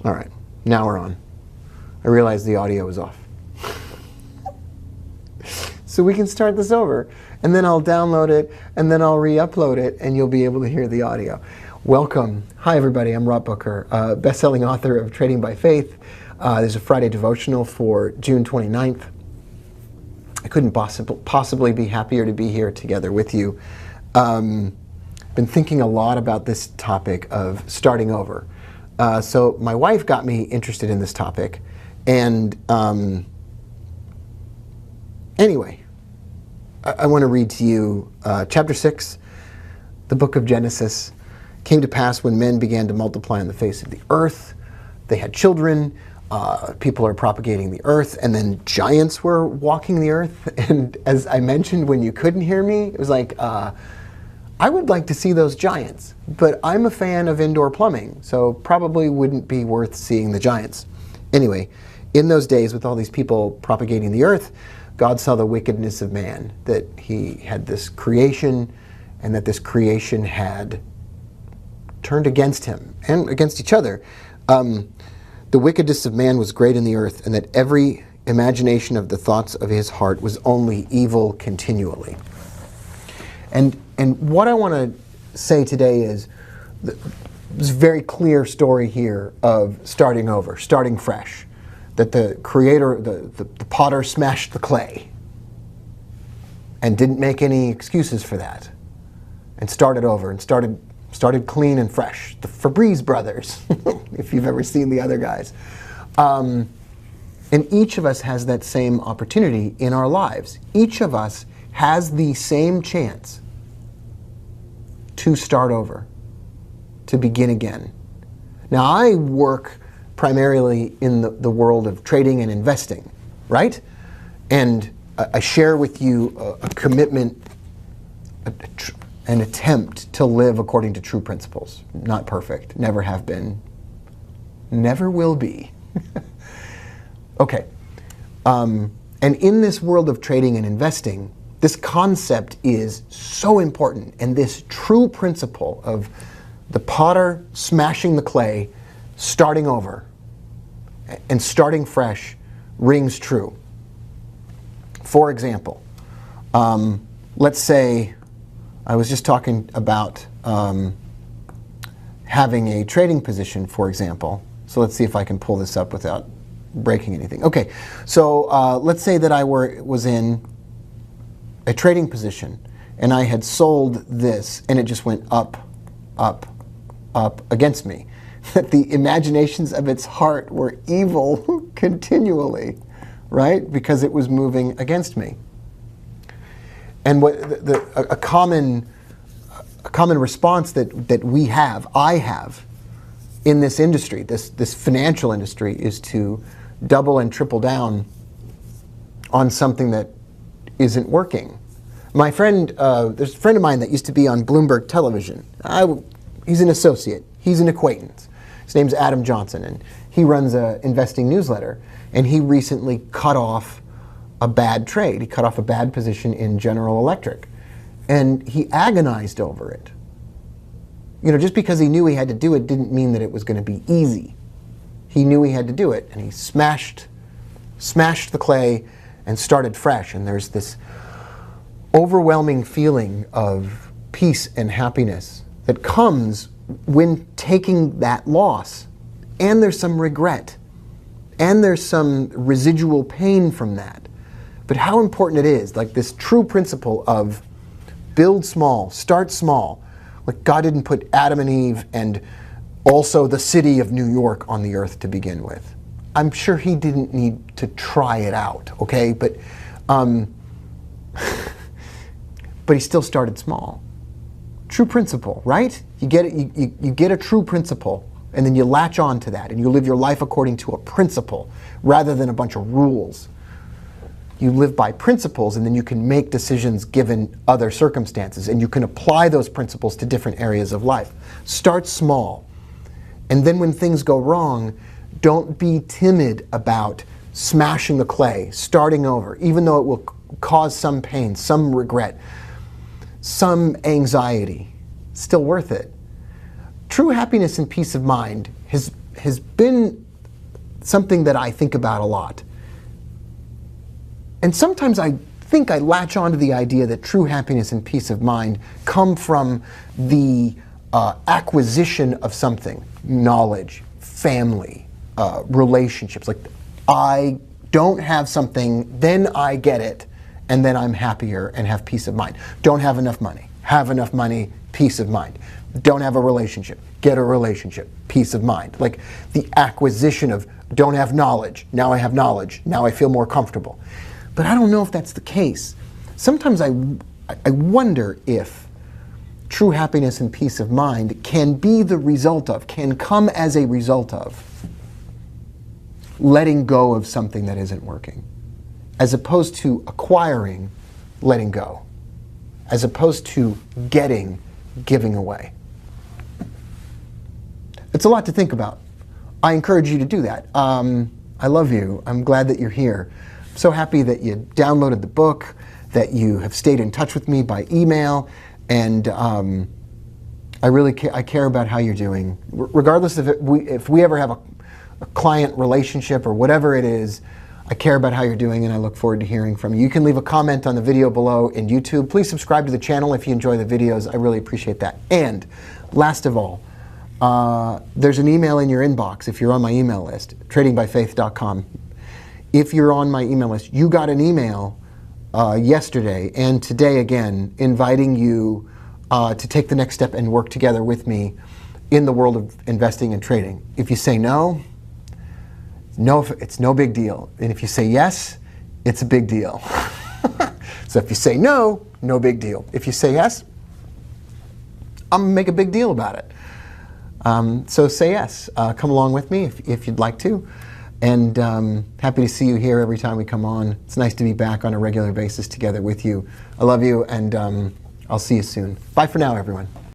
All right, now we're on. I realized the audio was off. So we can start this over, and then I'll download it, and then I'll re-upload it, and you'll be able to hear the audio. Welcome. Hi, everybody. I'm Rob Booker, best-selling author of Trading by Faith. There's a Friday devotional for June 29th. I couldn't possibly be happier to be here together with you. Been thinking a lot about this topic of starting over. So my wife got me interested in this topic, and anyway, I want to read to you chapter 6, the book of Genesis. Came to pass when men began to multiply on the face of the earth. They had children. People are propagating the earth, and then giants were walking the earth. And as I mentioned when you couldn't hear me, it was like, I would like to see those giants, but I'm a fan of indoor plumbing, so probably wouldn't be worth seeing the giants. Anyway, in those days, with all these people propagating the earth, God saw the wickedness of man, that he had this creation, and that this creation had turned against him and against each other. The wickedness of man was great in the earth, and that every imagination of the thoughts of his heart was only evil continually. And what I want to say today is, there's a very clear story here of starting over, starting fresh. That the creator, the potter smashed the clay and didn't make any excuses for that, and started over and started clean and fresh. The Febreze brothers, if you've ever seen the other guys. And each of us has that same opportunity in our lives. Each of us has the same chance to start over, to begin again. Now, I work primarily in the world of trading and investing, right? And I share with you a commitment, an attempt to live according to true principles. Not perfect, never have been, never will be. Okay. And in this world of trading and investing, this concept is so important, and this true principle of the potter smashing the clay, starting over, and starting fresh rings true. For example, let's say I was just talking about having a trading position, for example. So let's see if I can pull this up without breaking anything. Okay, so let's say that I was in a trading position, and I had sold this, and it just went up, up, up against me. That the imaginations of its heart were evil continually, right? Because it was moving against me. And what a common response that I have in this industry, this financial industry, is to double and triple down on something that isn't working. My friend, there's a friend of mine that used to be on Bloomberg Television. He's an associate. He's an acquaintance. His name's Adam Johnson, and he runs an investing newsletter. And he recently cut off a bad trade. He cut off a bad position in General Electric. And he agonized over it. You know, just because he knew he had to do it didn't mean that it was going to be easy. He knew he had to do it, and he smashed the clay and started fresh. And there's this overwhelming feeling of peace and happiness that comes when taking that loss. And there's some regret. And there's some residual pain from that. But how important it is, like this true principle of build small, start small. Like God didn't put Adam and Eve and also the city of New York on the earth to begin with. I'm sure he didn't need to try it out, okay? But he still started small. True principle, right? You get it. You get a true principle, and then you latch on to that, and you live your life according to a principle rather than a bunch of rules. You live by principles, and then you can make decisions given other circumstances, and you can apply those principles to different areas of life. Start small, and then when things go wrong, don't be timid about smashing the clay, starting over, even though it will cause some pain, some regret, some anxiety. Still worth it. True happiness and peace of mind has been something that I think about a lot. And sometimes I think I latch onto the idea that true happiness and peace of mind come from the acquisition of something, knowledge, family, relationships. Like, I don't have something, then I get it, and then I'm happier and have peace of mind. Don't have enough money, have enough money, peace of mind. Don't have a relationship, get a relationship, peace of mind. Like the acquisition of don't have knowledge, now I have knowledge, now I feel more comfortable. But I don't know if that's the case. Sometimes I wonder if true happiness and peace of mind can be the result of, can come as a result of letting go of something that isn't working, as opposed to acquiring, letting go, as opposed to getting, giving away. It's a lot to think about. I encourage you to do that. I love you. I'm glad that you're here. I'm so happy that you downloaded the book, that you have stayed in touch with me by email, and I care about how you're doing. Regardless of if we ever have a client relationship or whatever it is, I care about how you're doing, and I look forward to hearing from you. You can leave a comment on the video below in YouTube. Please subscribe to the channel if you enjoy the videos. I really appreciate that. And last of all, there's an email in your inbox if you're on my email list, tradingbyfaith.com. If you're on my email list, you got an email yesterday and today again inviting you to take the next step and work together with me in the world of investing and trading. If you say no, it's no big deal. And if you say yes, it's a big deal. So if you say no, no big deal. If you say yes, I'm gonna make a big deal about it. So say yes. Come along with me if you'd like to. And happy to see you here every time we come on. It's nice to be back on a regular basis together with you. I love you, and I'll see you soon. Bye for now, everyone.